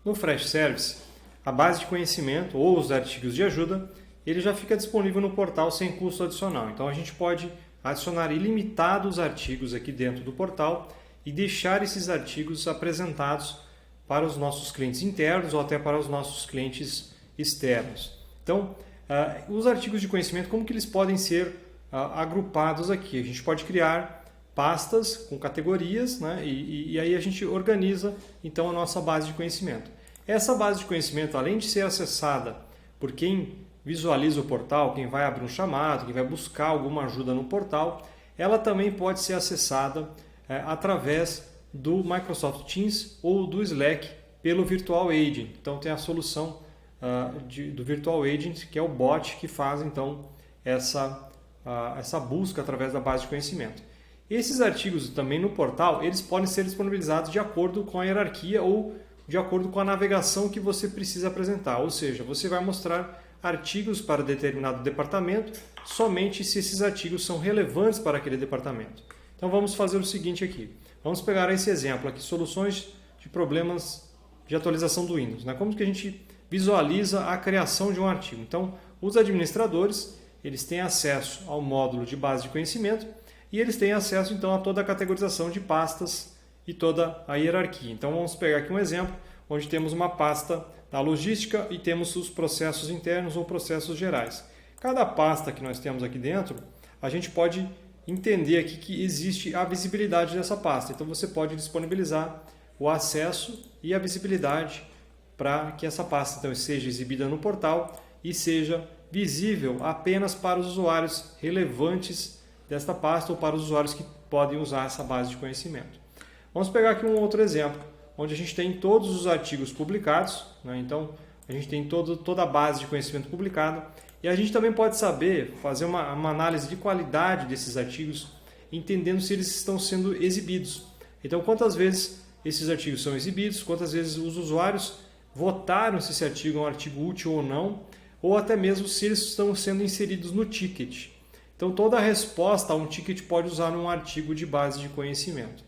No Fresh Service, a base de conhecimento ou os artigos de ajuda, ele já fica disponível no portal sem custo adicional. Então a gente pode adicionar ilimitados artigos aqui dentro do portal e deixar esses artigos apresentados para os nossos clientes internos ou até para os nossos clientes externos. Então, os artigos de conhecimento, como que eles podem ser agrupados aqui? A gente pode criar pastas com categorias, né? E aí a gente organiza então a nossa base de conhecimento. Essa base de conhecimento, além de ser acessada por quem visualiza o portal, quem vai abrir um chamado, quem vai buscar alguma ajuda no portal, ela também pode ser acessada através do Microsoft Teams ou do Slack pelo Virtual Agent. Então tem a solução do Virtual Agent, que é o bot que faz então essa busca através da base de conhecimento. Esses artigos também no portal, eles podem ser disponibilizados de acordo com a hierarquia ou de acordo com a navegação que você precisa apresentar. Ou seja, você vai mostrar artigos para determinado departamento somente se esses artigos são relevantes para aquele departamento. Então vamos fazer o seguinte aqui. Vamos pegar esse exemplo aqui, soluções de problemas de atualização do Windows. Né? Como que a gente visualiza a criação de um artigo? Então, os administradores, eles têm acesso ao módulo de base de conhecimento e eles têm acesso então a toda a categorização de pastas e toda a hierarquia. Então vamos pegar aqui um exemplo onde temos uma pasta da logística e temos os processos internos ou processos gerais. Cada pasta que nós temos aqui dentro, a gente pode entender aqui que existe a visibilidade dessa pasta. Então você pode disponibilizar o acesso e a visibilidade para que essa pasta então seja exibida no portal e seja visível apenas para os usuários relevantes desta pasta ou para os usuários que podem usar essa base de conhecimento. Vamos pegar aqui um outro exemplo, onde a gente tem todos os artigos publicados, né? Então a gente tem toda a base de conhecimento publicada e a gente também pode saber, fazer uma análise de qualidade desses artigos, entendendo se eles estão sendo exibidos. Então quantas vezes esses artigos são exibidos, quantas vezes os usuários votaram se esse artigo é um artigo útil ou não, ou até mesmo se eles estão sendo inseridos no ticket. Então toda a resposta a um ticket pode usar um artigo de base de conhecimento.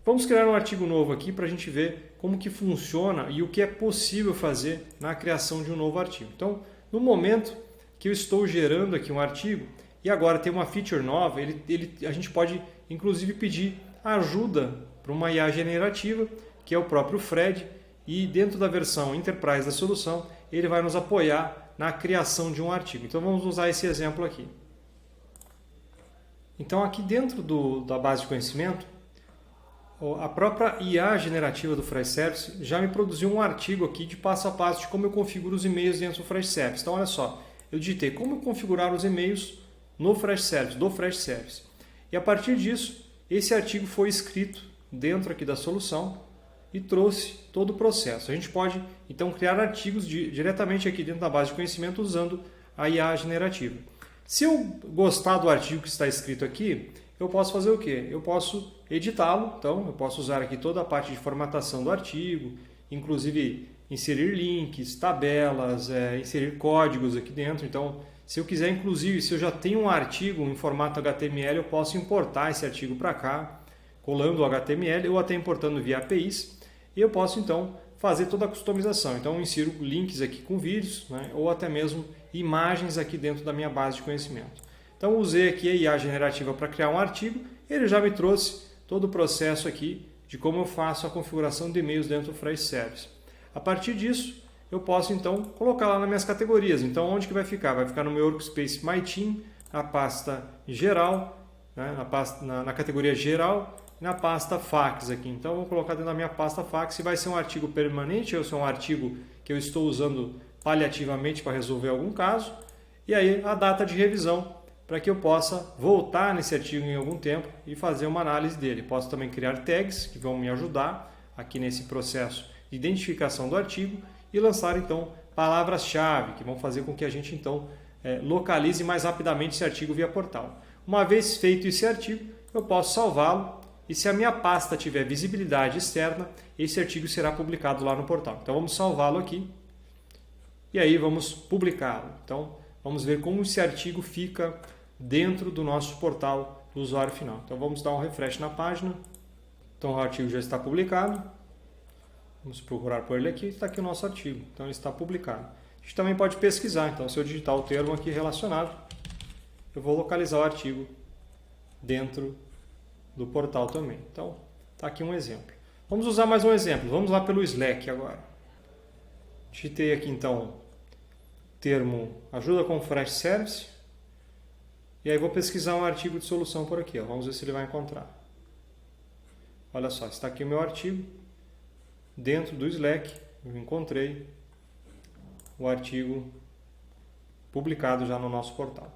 Vamos criar um artigo novo aqui para a gente ver como que funciona e o que é possível fazer na criação de um novo artigo. Então, no momento que eu estou gerando aqui um artigo e agora tem uma feature nova, a gente pode inclusive pedir ajuda para uma IA generativa, que é o próprio Fred, e dentro da versão Enterprise da solução, ele vai nos apoiar na criação de um artigo. Então vamos usar esse exemplo aqui. Então aqui dentro da base de conhecimento, a própria IA generativa do Fresh Service já me produziu um artigo aqui de passo a passo de como eu configuro os e-mails dentro do Fresh Service. Então olha só, eu digitei como configurar os e-mails no Fresh Service, do Fresh Service. E a partir disso, esse artigo foi escrito dentro aqui da solução e trouxe todo o processo. A gente pode então criar artigos diretamente aqui dentro da base de conhecimento usando a IA generativa. Se eu gostar do artigo que está escrito aqui, eu posso fazer o quê? Eu posso editá-lo, então eu posso usar aqui toda a parte de formatação do artigo, inclusive inserir links, tabelas, inserir códigos aqui dentro. Então, se eu quiser, inclusive, se eu já tenho um artigo em formato HTML, eu posso importar esse artigo para cá, colando o HTML ou até importando via APIs, e eu posso então fazer toda a customização. Então, eu insiro links aqui com vídeos, né, ou até mesmo imagens aqui dentro da minha base de conhecimento. Então usei aqui a IA generativa para criar um artigo, ele já me trouxe todo o processo aqui de como eu faço a configuração de e-mails dentro do Fresh Service. A partir disso, eu posso então colocar lá nas minhas categorias. Então onde que vai ficar? Vai ficar no meu Workspace My Team, na pasta geral, né? na categoria geral, na pasta fax aqui. Então eu vou colocar dentro da minha pasta fax, se vai ser um artigo permanente ou se é um artigo que eu estou usando paliativamente para resolver algum caso. E aí a data de revisão, para que eu possa voltar nesse artigo em algum tempo e fazer uma análise dele. Posso também criar tags que vão me ajudar aqui nesse processo de identificação do artigo e lançar então palavras-chave que vão fazer com que a gente então localize mais rapidamente esse artigo via portal. Uma vez feito esse artigo, eu posso salvá-lo e se a minha pasta tiver visibilidade externa, esse artigo será publicado lá no portal. Então vamos salvá-lo aqui e aí vamos publicá-lo. Então vamos ver como esse artigo fica dentro do nosso portal do usuário final. Então vamos dar um refresh na página. Então o artigo já está publicado. Vamos procurar por ele aqui, está aqui o nosso artigo, então ele está publicado. A gente também pode pesquisar, então se eu digitar o termo aqui relacionado, eu vou localizar o artigo dentro do portal também. Então, está aqui um exemplo. Vamos usar mais um exemplo, vamos lá pelo Slack agora. Digitei aqui então o termo ajuda com Flash Service, e aí vou pesquisar um artigo de solução por aqui, ó. Vamos ver se ele vai encontrar. Olha só, está aqui o meu artigo. Dentro do Slack, eu encontrei o artigo publicado já no nosso portal.